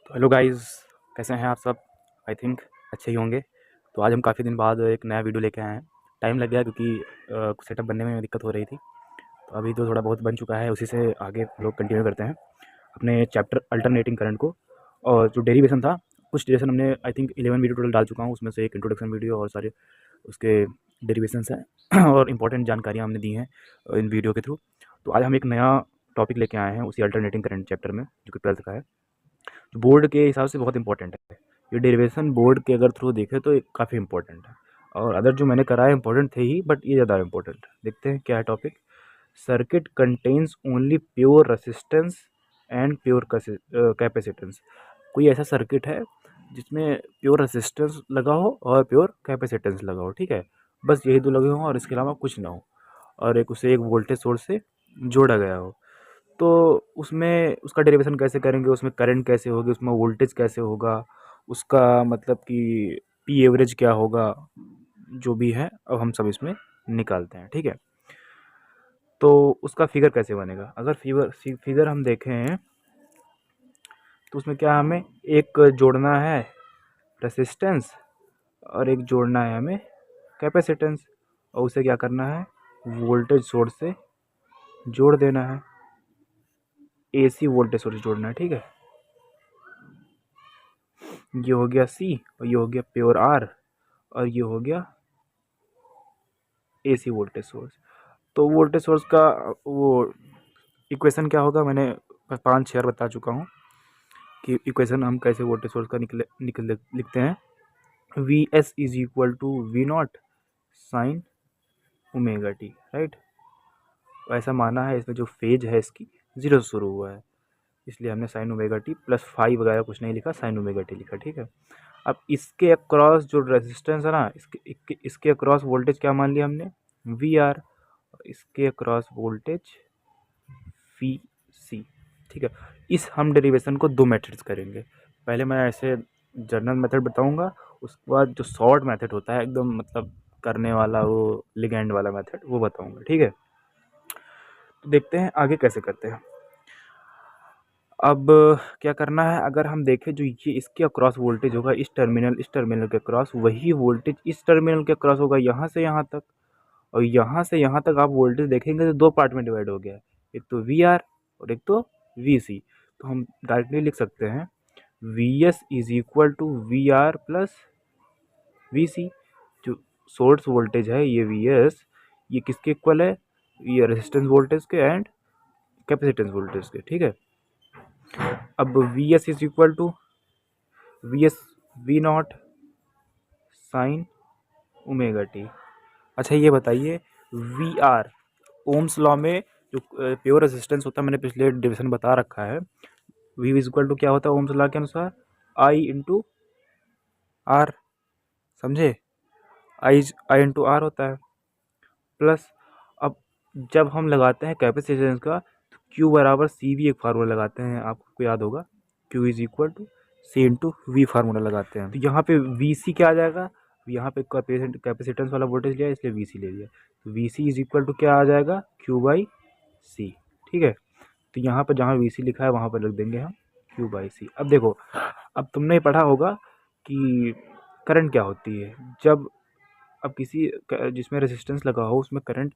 तो hello guys, कैसे हैं आप सब। आई थिंक अच्छे ही होंगे। तो आज हम काफ़ी दिन बाद एक नया वीडियो लेके आए हैं। टाइम लग गया क्योंकि सेटअप बनने में दिक्कत हो रही थी। तो अभी तो थोड़ा बहुत बन चुका है, उसी से आगे लोग कंटिन्यू करते हैं अपने चैप्टर अल्टरनेटिंग करंट को। और जो डेरिवेशन था, कुछ डेरिवेशन हमने आई थिंक 11 वीडियो टोटल डाल चुका हूँ। उसमें से एक इंट्रोडक्शन वीडियो और सारे उसके डेरिवेशंस हैं और इंपॉर्टेंट जानकारियाँ हमने दी हैं इन वीडियो के थ्रू। तो आज हम एक नया टॉपिक लेके आए हैं उसी अल्टरनेटिंग करंट चैप्टर में, जो कि 12th का है। तो बोर्ड के हिसाब से बहुत इंपॉर्टेंट है ये डेरिवेशन। बोर्ड के अगर थ्रू देखें तो काफ़ी इंपॉर्टेंट है। और अदर जो मैंने कराया इंपॉर्टेंट थे ही, बट ये ज़्यादा इंपॉर्टेंट है। देखते हैं क्या है topic. Circuit contains only pure resistance and pure capacitance. कोई ऐसा सर्किट है जिसमें प्योर रेसिस्टेंस लगा हो और प्योर कैपेसिटेंस लगा हो, ठीक है। बस यही दो लगे हों और इसके अलावा कुछ ना हो, और एक उसे एक वोल्टेज सोर्स से जोड़ा गया हो। तो उसमें उसका डेरिवेशन कैसे करेंगे, उसमें करंट कैसे होगी, उसमें वोल्टेज कैसे होगा, उसका मतलब कि पी एवरेज क्या होगा, जो भी है अब हम सब इसमें निकालते हैं, ठीक है। तो उसका फिगर कैसे बनेगा, अगर फिगर हम देखें तो उसमें क्या हमें एक जोड़ना है रेसिस्टेंस और एक जोड़ना है हमें कैपेसिटेंस, और उसे क्या करना है वोल्टेज सोर्स से जोड़ देना है। एसी वोल्टेज सोर्स जोड़ना है, ठीक है। ये हो गया सी और ये हो गया प्योर आर और ये हो गया एसी वोल्टेज सोर्स। तो वोल्टेज सोर्स का वो इक्वेशन क्या होगा, मैंने 5-6 बता चुका हूँ कि इक्वेशन हम कैसे वोल्टेज सोर्स का निकल लिखते हैं। V S is equal to V not sine omega T, right. ऐसा माना है, इसमें जो फेज है इसकी 0 से शुरू हुआ है, इसलिए हमने sign omega T plus five वगैरह कुछ नहीं लिखा, साइन ओमेगा टी लिखा, ठीक है। अब इसके अक्रॉस जो रेजिस्टेंस है ना, इसके अक्रॉस वोल्टेज क्या मान लिया हमने, वी आर। इसके अक्रॉस वोल्टेज वी सी, ठीक है। इस हम डेरिवेशन को दो मेथड्स करेंगे। पहले मैं ऐसे जनरल मेथड बताऊंगा, उसके बाद जो शॉर्ट मेथड होता है एकदम मतलब करने वाला, वो लिगेंड वाला मेथड, वो बताऊंगा, ठीक है। तो देखते हैं आगे कैसे करते हैं। अब क्या करना है, अगर हम देखें जो ये इसके अक्रॉस वोल्टेज होगा, इस टर्मिनल के अक्रॉस, वही वोल्टेज इस टर्मिनल के अक्रॉस होगा यहाँ से यहाँ तक। और यहाँ से यहाँ तक आप वोल्टेज देखेंगे तो दो पार्ट में डिवाइड हो गया है, एक तो वी आर और एक तो वी सी। तो हम डायरेक्टली लिख सकते हैं V S is equal to V R plus V C. जो सोर्स वोल्टेज है ये वी एस, ये किसके इक्वल है, ये रेजिस्टेंस वोल्टेज के एंड कैपेसिटेंस वोल्टेज के, ठीक है। अब V S is equal to V S V not sine omega T. अच्छा ये बताइए, वी आर ओम्स लॉ में जो प्योर रेजिस्टेंस होता है, मैंने पिछले डिविजन बता रखा है, वी इज इक्वल टू क्या होता है ओम्स लॉ के अनुसार, आई इंटू आर, समझे। आई इंटू आर होता है प्लस। अब जब हम लगाते हैं कैपेसिटेंस का, तो क्यू बराबर सी भी एक फार्मूला लगाते हैं, आपको याद होगा, Q is equal to C into V formula लगाते हैं। तो यहाँ पे वी सी क्या आ जाएगा, यहाँ पे कैपेसिटेंस वाला वोल्टेज लिया इसलिए वी सी ले लिया, तो V C is equal to क्या आ जाएगा, क्यू बाई सी, ठीक है। तो यहाँ पर जहाँ वी सी लिखा है वहाँ पर लिख देंगे हम क्यू बाई सी। अब देखो, अब तुमने पढ़ा होगा कि करंट क्या होती है। जब अब किसी जिसमें रेजिस्टेंस लगा हो उसमें current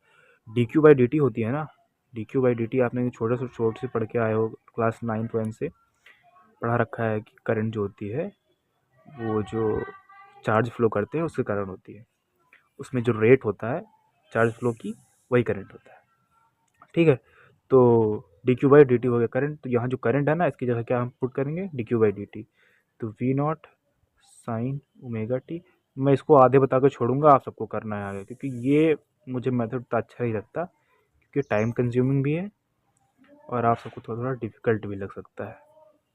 D Q by D T होती है ना। D Q by D T आपने छोटे से पढ़ के आए हो, क्लास 9 से पढ़ा रखा है कि करंट जो होती है वो जो चार्ज फ्लो करते हैं उसके कारण होती है। उसमें जो रेट होता है चार्ज फ्लो की, वही करंट होता है, ठीक है। तो D Q by D T हो गया करंट। तो यहाँ जो करंट है ना, इसकी जगह क्या हम पुट करेंगे, D Q by D T. तो V not sine omega T. मैं इसको आधे बता के छोड़ूंगा, आप सबको करना है आगे, क्योंकि ये मुझे मेथड उतना अच्छा नहीं लगता, क्योंकि टाइम कंज्यूमिंग भी है और आप सबको थोड़ा थोड़ा डिफिकल्ट भी लग सकता है।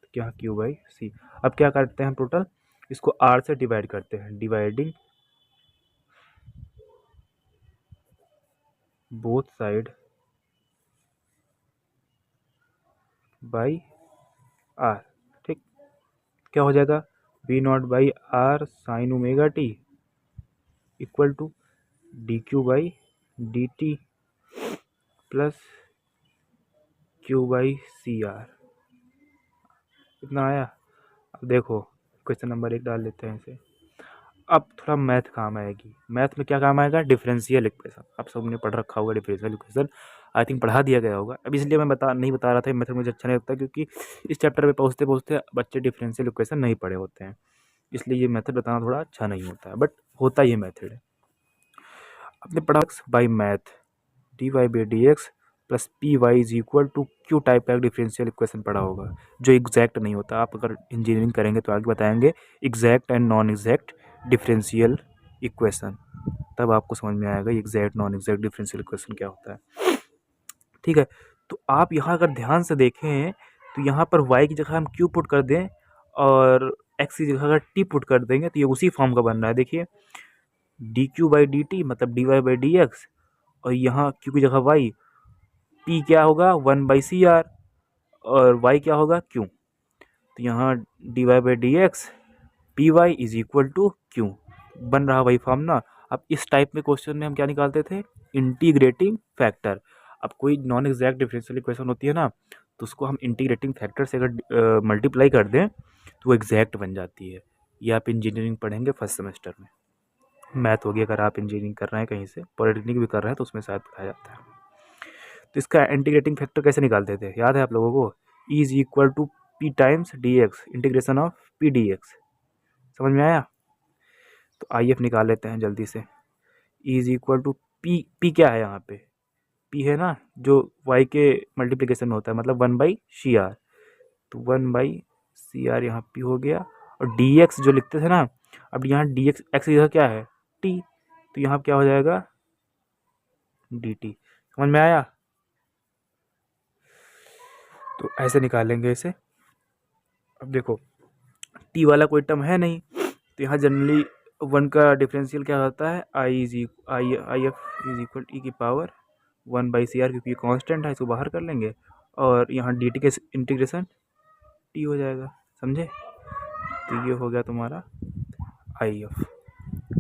तो क्या क्यू बाई सी। अब क्या करते हैं हम टोटल, इसको आर से डिवाइड करते हैं, dividing both side by R, ठीक। क्या हो जाएगा, V not by R sine omega T equal to D Q by D T plus Q by C R. कितना आया, अब देखो क्वेश्चन नंबर 1 डाल लेते हैं इसे। अब थोड़ा मैथ काम आएगी। मैथ में क्या काम आएगा? Differential equation. आप सबने पढ़ रखा होगा डिफरेंशियल इक्वेशन, आई थिंक पढ़ा दिया गया होगा। अब इसलिए मैं नहीं बता रहा था, मेथड मुझे अच्छा नहीं लगता क्योंकि इस चैप्टर पे पहुँचते पहुँचते बच्चे डिफरेंशियल इक्वेशन नहीं पढ़े होते हैं, इसलिए ये मेथड बताना थोड़ा अच्छा नहीं होता है, बट होता ये मेथड है। आपने पढ़ा by math D Y by D X plus P Y is equal to Q type का डिफरेंशियल इक्वेशन पढ़ा होगा, जो एग्जैक्ट नहीं होता। आप अगर इंजीनियरिंग करेंगे तो आगे बताएंगे exact and non exact differential equation, तब आपको समझ में आएगा exact non exact differential equation क्या होता है। ठीक है, तो आप यहाँ अगर ध्यान से देखें तो यहाँ पर y की जगह हम q पुट कर दें और x की जगह अगर t पुट कर देंगे तो ये उसी फॉर्म का बन रहा है। देखिए D Q by D T मतलब D Y by D X, और यहाँ q की जगह y, p क्या होगा 1/CR और y क्या होगा q। तो यहाँ D Y by D X P Y is equal to Q, बन रहा वही फॉर्म ना। अब इस टाइप में क्वेश्चन में हम क्या निकालते थे? Integrating factor. अब कोई नॉन एग्जैक्ट डिफरेंशियल इक्वेशन होती है ना, तो उसको हम इंटीग्रेटिंग फैक्टर से अगर मल्टीप्लाई कर दें तो वो एग्जैक्ट बन जाती है। ये आप इंजीनियरिंग पढ़ेंगे फर्स्ट सेमेस्टर में। मैथ होगी, अगर आप इंजीनियरिंग कर रहे हैं कहीं से, पॉलिटेक्निक भी कर रहे हैं तो उसमें शायद पढ़ाया जाता है। तो इसका इंटीग्रेटिंग फैक्टर कैसे निकालते थे, याद है आप लोगों को? E is equal to P times D X integration of P D X. समझ में आया? तो आई एफ निकाल लेते हैं जल्दी से। E is equal to P, P क्या है यहाँ पे? पी है ना जो वाई के मल्टीप्लिकेशन में होता है, मतलब 1/CR। तो 1/CR यहाँ पी हो गया, और डी एक्स जो लिखते थे ना, अब यहाँ डी एक्स एक्स की जगह क्या है? टी, तो यहाँ क्या हो जाएगा? D T. समझ में आया? तो ऐसे निकालेंगे इसे। अब देखो टी वाला कोई टर्म है नहीं, तो यहाँ जनरली 1 का डिफरेंशियल क्या होता है? आई एफ इज इक्वल ई की पावर 1/CR, क्योंकि ये कांस्टेंट है, इसको बाहर कर लेंगे और यहाँ डी टी के इंटीग्रेशन टी हो जाएगा। समझे? तो ये हो गया तुम्हारा आई एफ।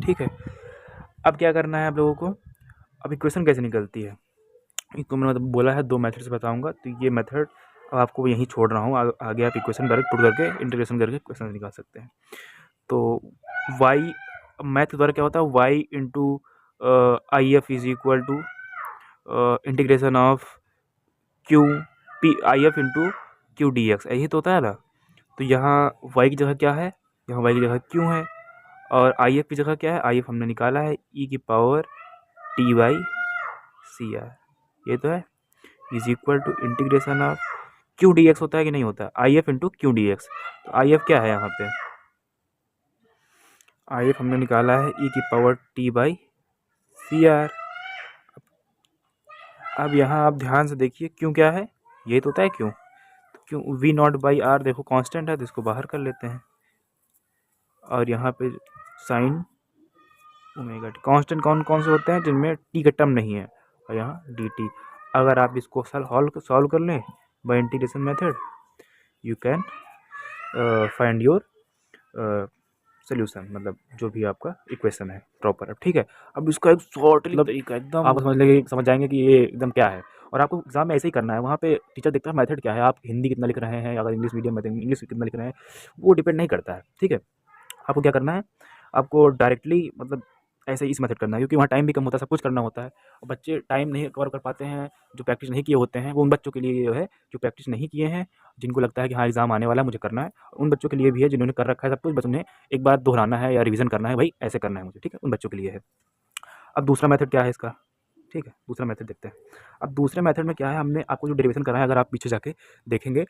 ठीक है, अब क्या करना है आप लोगों को? अब इक्वेशन कैसे निकलती है इसको मैंने मतलब बोला है 2 मेथड से बताऊंगा, तो ये मेथड अब आपको यहीं छोड़ रहा हूँ। आगे आप इक्वेशन डायरेक्ट पुट करके इंटीग्रेशन करके इक्वेशन निकाल सकते हैं। तो y मैथ के द्वारा क्या होता है? y into I F is equal to integration of Q P I F into Q D X, यही तो होता है ना। तो यहाँ y की जगह क्या है? यहाँ y की जगह क्यू है, और आई एफ की जगह क्या है? आई एफ हमने निकाला है ई की पावर t/CR, ये तो है, is equal to integration of Q D X होता है कि नहीं होता है? I F into Q D X. तो आई एफ क्या है यहाँ पे? आई एफ हमने निकाला है ई की पावर t/CR। अब यहाँ आप ध्यान से देखिए क्यों क्या है, ये तो होता है क्यों। तो क्यों V0/R देखो कांस्टेंट है, तो इसको बाहर कर लेते हैं, और यहाँ पे साइन ओमेगा टी। कांस्टेंट कौन कौन से होते हैं? जिनमें टी का टर्म नहीं है, और यहाँ डी टी। अगर आप इसको सॉल्व कर लें bye integration method, you can find your solution, मतलब जो भी आपका इक्वेशन है प्रॉपर। ठीक है, अब इसका एक शॉर्ट तरीका एकदम आप समझ जाएंगे कि ये एकदम क्या है, और आपको एग्जाम में ऐसे ही करना है। वहाँ पे टीचर देखता है मेथड क्या है, आप हिंदी कितना लिख रहे हैं, अगर इंग्लिश मीडियम में इंग्लिश कितना लिख रहे हैं, वो डिपेंड नहीं करता है। ठीक है, आपको क्या करना है? आपको डायरेक्टली मतलब ऐसे ही इस मेथड करना है, क्योंकि वहाँ टाइम भी कम होता है, सब कुछ करना होता है, और बच्चे टाइम नहीं कवर कर पाते हैं। जो प्रैक्टिस नहीं किए होते हैं वो उन बच्चों के लिए ये है जो प्रैक्टिस नहीं किए हैं, जिनको लगता है कि हाँ एग्जाम आने वाला है मुझे करना है। उन बच्चों के लिए भी है जिन्होंने कर रखा है सब कुछ, बस उन्हें एक बार दोहराना है या रिवीजन करना है, भाई ऐसे करना है मुझे। ठीक है, उन बच्चों के लिए है। अब दूसरा मेथड क्या है इसका? ठीक है, दूसरा मेथड देखते हैं। अब दूसरे मेथड में क्या है, हमने आपको जो डेरिवेशन करा है, अगर आप पीछे जाके देखेंगे,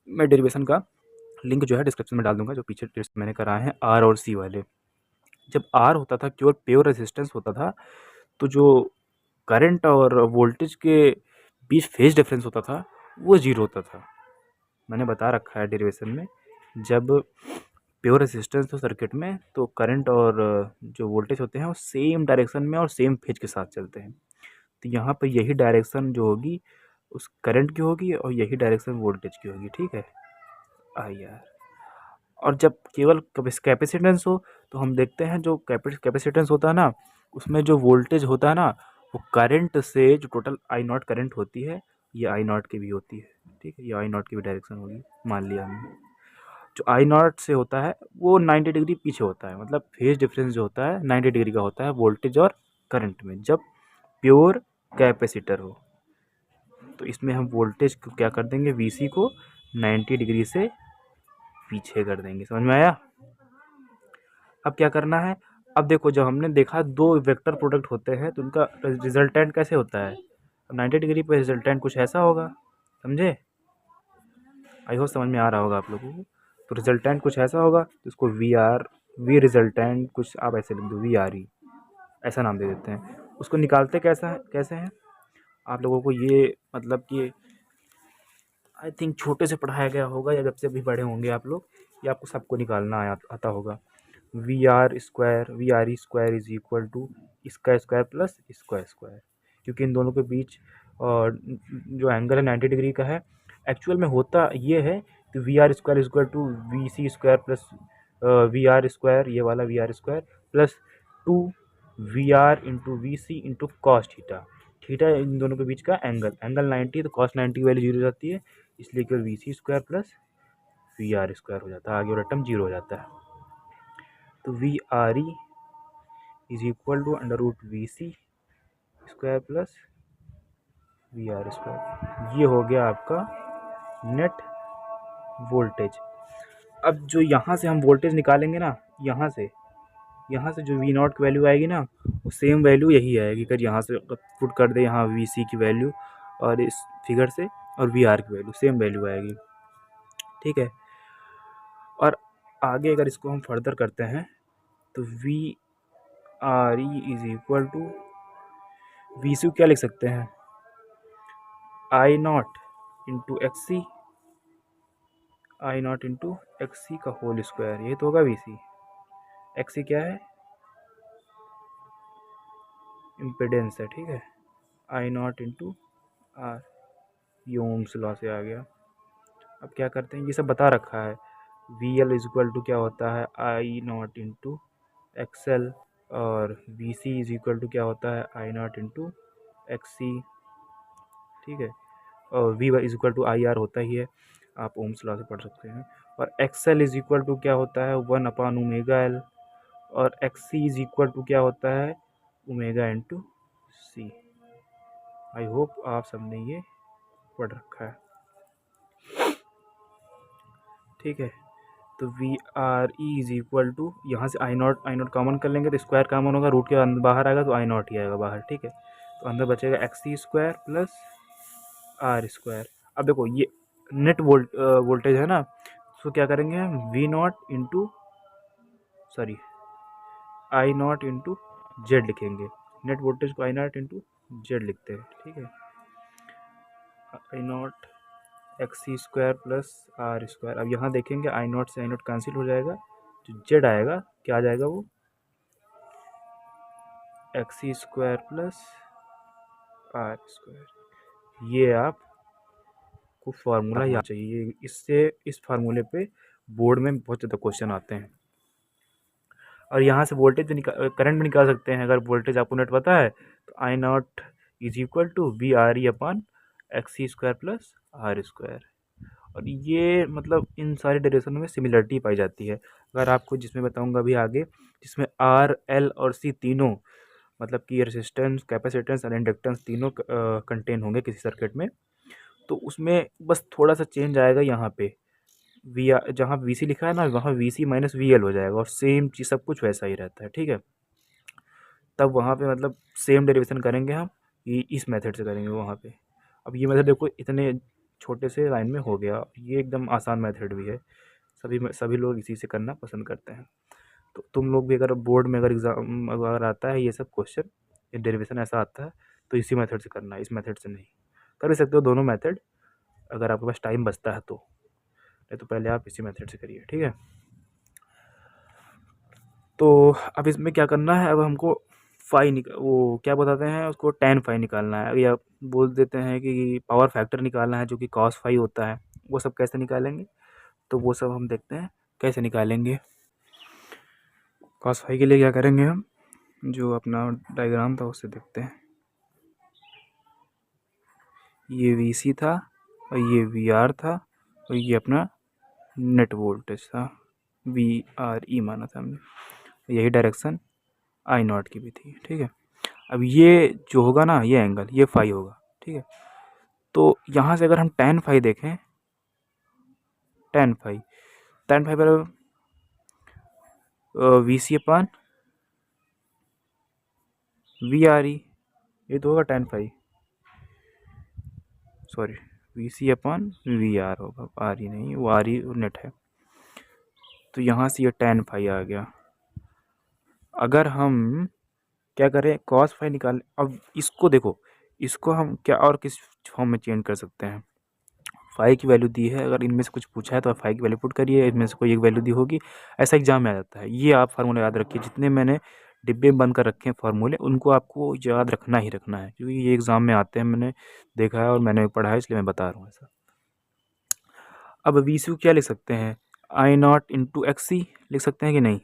मैं डेरिवेशन का लिंक जो है डिस्क्रिप्शन में डाल दूंगा, जो पीछे टेस्ट मैंने कराए हैं आर और सी वाले। जब आर होता था केवल प्योर रेजिस्टेंस होता था, तो जो करंट और वोल्टेज के बीच फेज डिफरेंस होता था वो जीरो होता था। मैंने बता रखा है डेरिवेशन में, जब प्योर रेजिस्टेंस हो सर्किट में तो करंट और जो वोल्टेज होते हैं वो सेम डायरेक्शन में और सेम फेज के साथ चलते हैं। तो यहाँ पर यही डायरेक्शन जो होगी उस करंट की होगी, और यही डायरेक्शन वोल्टेज की होगी। ठीक है आई यार। और जब केवल कैपेसिटेंस हो तो हम देखते हैं जो कैपेसिटेंस होता है ना, उसमें जो वोल्टेज होता है ना, वो करंट से जो टोटल आई नॉट करंट होती है, ये आई नॉट की भी होती है। ठीक है, ये आई नॉट की भी डायरेक्शन होगी, मान लिया हमने। जो आई नॉट से होता है वो 90 डिग्री पीछे होता है, मतलब फेज डिफरेंस जो होता है 90 डिग्री का होता है वोल्टेज और करंट में, जब प्योर कैपेसिटर हो। तो इसमें हम वोल्टेज को क्या कर देंगे, वीसी को 90 डिग्री से पीछे कर देंगे। समझ में आया? अब क्या करना है, अब देखो जब हमने देखा दो वेक्टर प्रोडक्ट होते हैं तो उनका रिजल्टेंट कैसे होता है, 90 डिग्री पे रिजल्टेंट कुछ ऐसा होगा। समझे? आई होप समझ में आ रहा होगा आप लोगों को। तो रिजल्टेंट कुछ ऐसा होगा, तो इसको वी आर, वी रिजल्टेंट कुछ आप ऐसे लिख दो, वी आर ई, ऐसा नाम दे देते हैं। उसको निकालते कैसा है, कैसे हैं आप लोगों को ये, मतलब कि आई थिंक छोटे से पढ़ाया गया होगा या जब से भी बड़े होंगे आप लोग, ये आपको सबको निकालना आता होगा। V R square, V R E square is equal to इसका स्क्वायर प्लस इसका स्क्वायर, क्योंकि इन दोनों के बीच जो एंगल है 90 डिग्री का है। एक्चुअल में होता ये है कि V R square is equal to V C square plus V R square, ये वाला V R square plus 2 V R into V C into cos theta. Theta इन दोनों के बीच का एंगल, एंगल 90 तो कॉस 90 की वैल्यू जीरो हो जाती है, इसलिए केवल V C square plus V R square हो जाता है, आगे वाला टर्म जीरो हो जाता है। तो V R E is equal to under root V C square plus V R square, ये हो गया आपका नेट वोल्टेज। अब जो यहाँ से हम वोल्टेज निकालेंगे ना, यहाँ से जो वी नॉट की वैल्यू आएगी ना, वो सेम वैल्यू यही आएगी। अगर यहाँ से पुट कर दे यहाँ वी सी की वैल्यू और इस फिगर से, और वी आर की वैल्यू सेम वैल्यू आएगी। ठीक है, और आगे अगर इसको हम फर्दर करते हैं तो V R E is equal to V C क्या लिख सकते हैं, I not into X C, I not into X C का होल स्क्वायर, ये तो होगा वी सी। एक्स सी क्या है, इम्पिडेंस है। ठीक है, आई नॉट इंटू आर, ये ओम्स लॉ से आ गया। अब क्या करते हैं, ये सब बता रखा है। V L is equal to क्या होता है, आई नॉट इंटू एक्सएल, और V C is equal to क्या होता है, I not into X C. ठीक है, और V is equal to I R होता ही है, आप ओम्स लॉ से पढ़ सकते हैं। और एक्सएल इज इक्वल टू क्या होता है, 1/ओमेगा एल, और X C is equal to क्या होता है, omega into C. I hope आप सबने ये पढ़ रखा है। ठीक है, तो V R E is equal to, यहाँ से आई नॉट कॉमन कर लेंगे तो स्क्वायर कॉमन होगा, रूट के अंदर बाहर आएगा तो आई नॉट ही आएगा बाहर। ठीक है, तो अंदर बचेगा X C square plus R square. अब देखो ये नेट वोल्टेज है ना, तो क्या करेंगे हम, V naught into sorry I not into Z लिखेंगे। नेट वोल्टेज को आई नॉट इंटू जेड लिखते हैं। ठीक है, I naught X C square plus R square. अब यहाँ देखेंगे आई नॉट से आई नॉट कैंसिल हो जाएगा, जो जेड आएगा क्या आ जाएगा, वो X C square plus R square. ये आपको फार्मूला याद चाहिए, इससे इस फार्मूले पे बोर्ड में बहुत ज़्यादा क्वेश्चन आते हैं। और यहाँ से वोल्टेज भी करंट भी निकाल सकते हैं। अगर वोल्टेज आपको नेट पता है तो I naught is equal to V R E upon X C square plus R square. और ये मतलब इन सारे डेरिवेशनों में सिमिलरिटी पाई जाती है। अगर आपको जिसमें बताऊंगा अभी आगे, जिसमें आर एल और सी तीनों, मतलब कि रेजिस्टेंस, कैपेसिटेंस और इंडक्टेंस तीनों कंटेन होंगे किसी सर्किट में, तो उसमें बस थोड़ा सा चेंज आएगा। यहाँ पे वी आर, जहाँ वी सी लिखा है ना, वहाँ V C minus V L हो जाएगा, और सेम चीज़ सब कुछ वैसा ही रहता है। ठीक है, तब वहाँ पे मतलब सेम डेरिवेशन करेंगे हम, ये इस मेथड से करेंगे वहाँ पे। अब ये मेथड देखो इतने छोटे से लाइन में हो गया, ये एकदम आसान मेथड भी है, सभी लोग इसी से करना पसंद करते हैं। तो तुम लोग भी अगर बोर्ड में अगर एग्ज़ाम अगर आता है ये सब क्वेश्चन, ये डेरिवेशन ऐसा आता है, तो इसी मेथड से करना है, इस मेथड से नहीं। कर भी सकते हो दोनों मेथड अगर आपके पास टाइम बचता है तो, नहीं तो पहले आप इसी मेथड से करिए। ठीक है, तो अब इसमें क्या करना है, अब हमको वो क्या बताते हैं उसको, tan फाई निकालना है, या बोल देते हैं कि पावर फैक्टर निकालना है, जो कि cos फाई होता है। वो सब कैसे निकालेंगे, तो वो सब हम देखते हैं कैसे निकालेंगे। cos फाई के लिए क्या करेंगे हम, जो अपना डायग्राम था उससे देखते हैं। ये वी सी था और ये वी आर था और ये अपना नेट वोल्टेज था, VRE माना था हमने, यही डायरेक्शन I0 की भी थी, ठीक है। अब ये जो होगा ना, ये एंगल, ये फाई होगा, ठीक है। तो यहाँ से अगर हम tan फाई देखें, tan फाई बराबर VC अपान VRE, ये तो होगा tan फाई, सॉरी VC अपान VR होगा, RE नहीं, वो RE नेट है। तो यहाँ से ये tan फाई आ गया। अगर हम क्या करें, cos फाई निकालें। अब इसको देखो, इसको हम क्या और किस फॉर्म में चेंज कर सकते हैं। फाई की वैल्यू दी है, अगर इनमें से कुछ पूछा है तो आप फाई की वैल्यू पुट करिए, इनमें से कोई एक वैल्यू दी होगी, ऐसा एग्जाम में आ जाता है। ये आप फार्मूला याद रखिए, जितने मैंने डिब्बे में बंद कर रखे हैं फार्मूले, उनको आपको याद रखना ही रखना है, क्योंकि ये एग्जाम में आते हैं, मैंने देखा है और मैंने पढ़ा है, इसलिए मैं बता रहा हूँ ऐसा। अब वी सी क्या लिख सकते हैं, I0 इंटू XC लिख सकते हैं कि नहीं,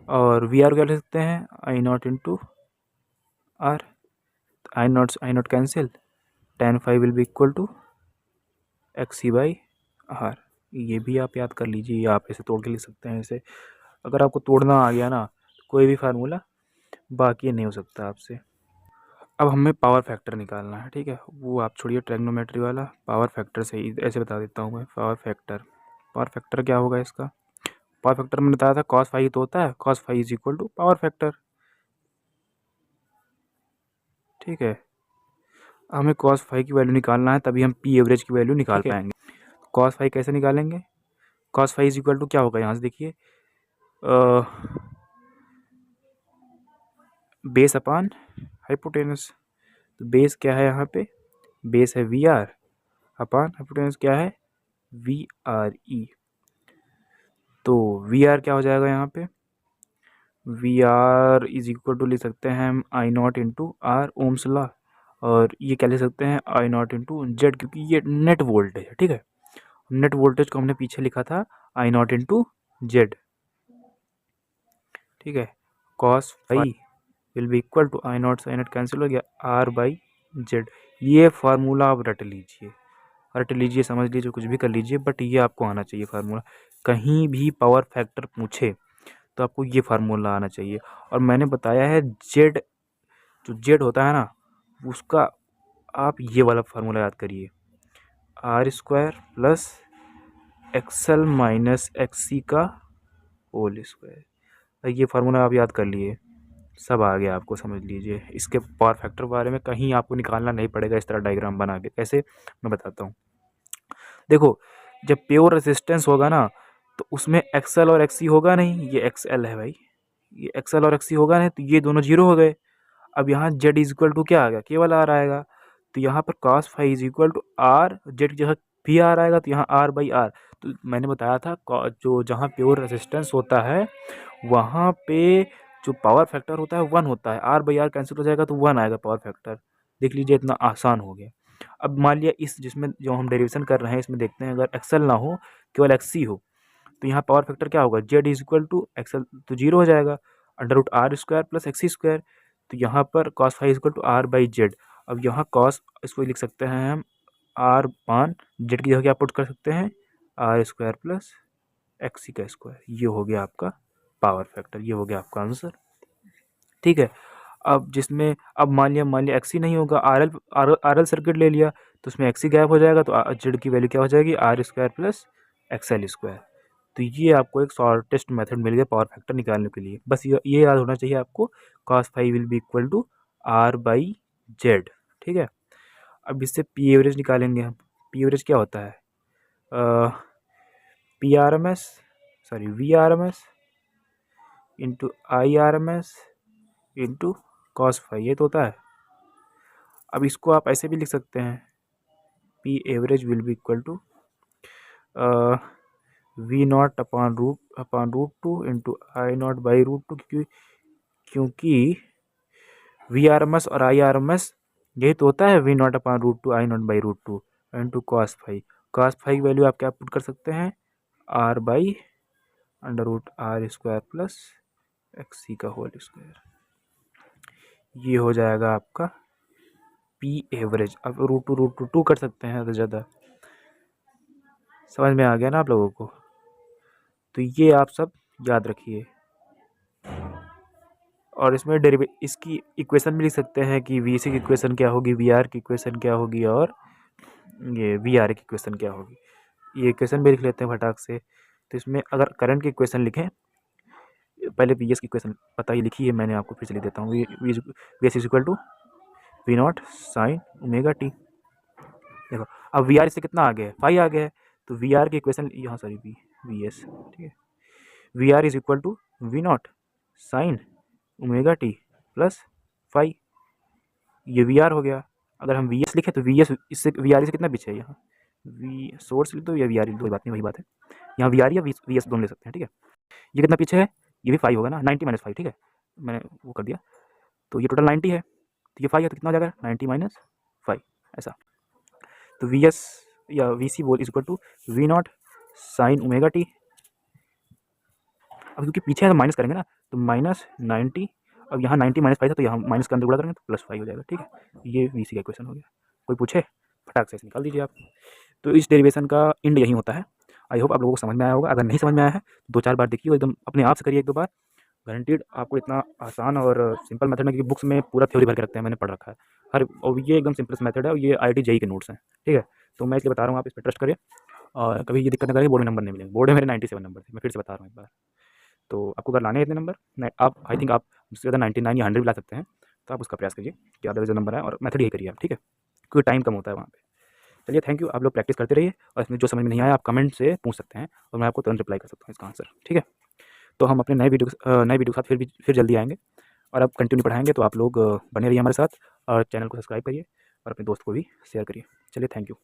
और वी आर क्या लिख सकते हैं, I0 into R. I0 cancel, tan phi will be equal to XC by R. ये भी आप याद कर लीजिए, आप ऐसे तोड़ के लिख सकते हैं ऐसे। अगर आपको तोड़ना आ गया ना, कोई भी फार्मूला बाकी नहीं हो सकता आपसे। अब हमें पावर फैक्टर निकालना है, ठीक है। वो आप छोड़िए ट्रिग्नोमेट्री वाला, पावर फैक्टर से ही ऐसे बता देता हूँ मैं। पावर फैक्टर क्या होगा इसका, पावर फैक्टर मैंने बताया था cos फाई तो होता है, cos phi is equal to power factor, ठीक है। हमें cos फाई की वैल्यू निकालना है, तभी हम पी एवरेज की वैल्यू निकाल पाएंगे। cos फाई कैसे निकालेंगे, cos phi is equal to क्या होगा, यहाँ से देखिए, बेस अपान हाइपोटेनस। तो बेस क्या है यहाँ पे, बेस है VR अपान हाइपोटेनस क्या है VRE। तो VR क्या हो जाएगा यहाँ पे, VR इज इक्वल टू लिख सकते हैं हम I0 into are, Ohm's law. और ये क्या लिख सकते हैं, I0 इंटू जेड, क्योंकि ये नेट वोल्टेज है, ठीक है। नेट वोल्टेज को हमने पीछे लिखा था I0 इंटू जेड, ठीक है। cos phi will be equal to I0 cancel हो गया, R बाई जेड। ये फार्मूला आप रट लीजिए, समझ लीजिए, कुछ भी कर लीजिए, बट ये आपको आना चाहिए फार्मूला। कहीं भी पावर फैक्टर पूछे तो आपको ये फार्मूला आना चाहिए। और मैंने बताया है जेड, जो जेड होता है ना, उसका आप ये वाला फार्मूला याद करिए, R² plus XL minus XC का होल स्क्वायर। ये फार्मूला आप याद कर लिए, सब आ गया आपको, समझ लीजिए। इसके पावर फैक्टर बारे में कहीं आपको निकालना नहीं पड़ेगा, इस तरह डायग्राम बना के। कैसे, मैं बताता हूँ। देखो, जब प्योर रेजिस्टेंस होगा ना, तो उसमें XL और XC होगा नहीं, ये XL है भाई, ये XL और XC होगा नहीं, तो ये दोनों जीरो हो गए। अब यहाँ Z इज इक्वल टू क्या आ गया, केवल R आएगा। तो यहाँ पर cos phi is equal to R, Z की जगह भी R आएगा, तो यहाँ R बाई आर। तो मैंने बताया था जो जहाँ प्योर रेजिस्टेंस होता है वहाँ पे जो पावर फैक्टर होता है 1 होता है, R बाई आर कैंसिल हो जाएगा तो 1 आएगा पावर फैक्टर। देख लीजिए, इतना आसान हो गया। अब मान लिया इस जिसमें जो हम डेरिवेशन कर रहे हैं, इसमें देखते हैं, अगर एक्सएल ना हो, केवल XC हो, तो यहाँ पावर फैक्टर क्या होगा, Z is equal to X L, तो जीरो हो जाएगा, under root R square plus XC square. तो यहाँ पर cos phi equal to R by Z. अब यहाँ cos, इसको लिख सकते हैं हम R पान जेड की जगह क्या पुट कर सकते हैं, R² प्लस XC का स्क्वायर। ये हो गया आपका पावर फैक्टर, ये हो गया आपका आंसर, ठीक है। अब जिसमें, अब मान लिया XC नहीं होगा, RL सर्किट ले लिया, तो उसमें XC गैप हो जाएगा, तो जेड की वैल्यू क्या हो जाएगी, R² प्लस XL स्क्वायर। तो ये आपको एक शॉर्टेस्ट मेथड मिल गया पावर फैक्टर निकालने के लिए। बस ये याद होना चाहिए आपको, cos phi will be equal to R by Z, ठीक है। अब इससे पी एवरेज निकालेंगे हम। पी एवरेज क्या होता है, PRMS, sorry VRMS into IRMS into cos five, ये तो होता है। अब इसको आप ऐसे भी लिख सकते हैं, P average will be equal to V0 upon root two into I0 by root two, क्योंकि VRMS और IRMS यही तो होता है, V0 upon root two I0 by root two into cos phi. cos phi की वैल्यू आप क्या put कर सकते हैं, R by under root R² plus XC का होल स्क्वायर। ये हो जाएगा आपका पी एवरेज। अब रूट टू कर सकते हैं ज़्यादा, समझ में आ गया ना आप लोगों को? तो ये आप सब याद रखिए। और इसमें इसकी इक्वेशन भी लिख सकते हैं कि VC की इक्वेशन क्या होगी, VR की इक्वेशन क्या होगी और ये VRA की इक्वेशन क्या होगी। ये इक्वेशन भी लिख लेते हैं फटाक से। तो इसमें अगर करंट की इक्वेशन लिखें, पहले VS की इक्वेशन पता ही लिखी है मैंने, आपको फिर से लिख देता हूँ। VS is equal to V0 sine omega T. देखो अब VR इससे कितना आगे है, फाई आगे है, तो VR की इक्वेशन यहाँ सॉरी VS, ठीक है। VR is equal to V0 sine omega T plus phi, ये VR हो गया। अगर हम VS लिखें तो VS इससे VR से कितना पीछे है, यहाँ V सोर्स लिख दो या VR लिख दो, कोई बात नहीं, वही बात है। यहाँ VR या VS दोनों ले सकते हैं, ठीक है। ये कितना पीछे है, ये भी 5 होगा ना, 90 माइनस 5, ठीक है, मैंने वो कर दिया। तो ये टोटल 90 है, तो ये 5 है, तो कितना हो जाएगा 90 माइनस 5, ऐसा। तो VS या VC बोल is equal to V0 sine omega T. अब क्योंकि पीछे है तो माइनस करेंगे ना, तो माइनस 90, अब यहाँ 90 माइनस 5 था, तो यहाँ माइनस के अंदर गुणा करेंगे तो प्लस 5 हो जाएगा, ठीक है। ये VC का इक्वेशन हो गया। कोई पूछे फटाक से निकाल दीजिए आप। तो इस डेरिवेशन का इंड यही होता है। आई होप आप लोगों को समझ में आया होगा। अगर नहीं समझ में आया है तो 2-4 बार देखिए, एकदम अपने आप से करिए 1-2 बार, गारंटीड आपको इतना आसान और सिंपल मेथड में, क्योंकि बुक्स में पूरा थ्योरी भर के रखते हैं, मैंने पढ़ रखा है हर, और ये एकदम सिंपलेस्ट मेथड है, और ये IIT JEE के नोट्स हैं, ठीक है। तो मैं इसलिए बता रहा हूँ, आप इस पर ट्रस्ट करिए और कभी ये दिक्कत ना करिए, बोर्ड में नंबर नहीं मिलेंगे। बोर्ड में मेरे 97 नंबर थे, मैं फिर से बता रहा हूँ एक बार। तो आपको अगर लाने हैं इतने नंबर, आप आई थिंक आप उससे ज़्यादा 99 या 100 भी ला सकते हैं, तो आप उसका प्रयास करिए कि ज़्यादा से ज़्यादा नंबर आए, और मेथड यही करिए आप, ठीक है, क्योंकि टाइम कम होता है वहाँ पे। चलिए थैंक यू, आप लोग प्रैक्टिस करते रहिए, और इसमें जो समझ में नहीं आया आप कमेंट से पूछ सकते हैं, और मैं आपको तुरंत रिप्लाई कर सकता हूँ इसका आंसर, ठीक है। तो हम अपने नए वीडियो के साथ फिर जल्दी आएंगे, और अब कंटिन्यू पढ़ाएंगे, तो आप लोग बने रहिए हमारे साथ, और चैनल को सब्सक्राइब करिए और अपने दोस्त को भी शेयर करिए। चलिए थैंक यू।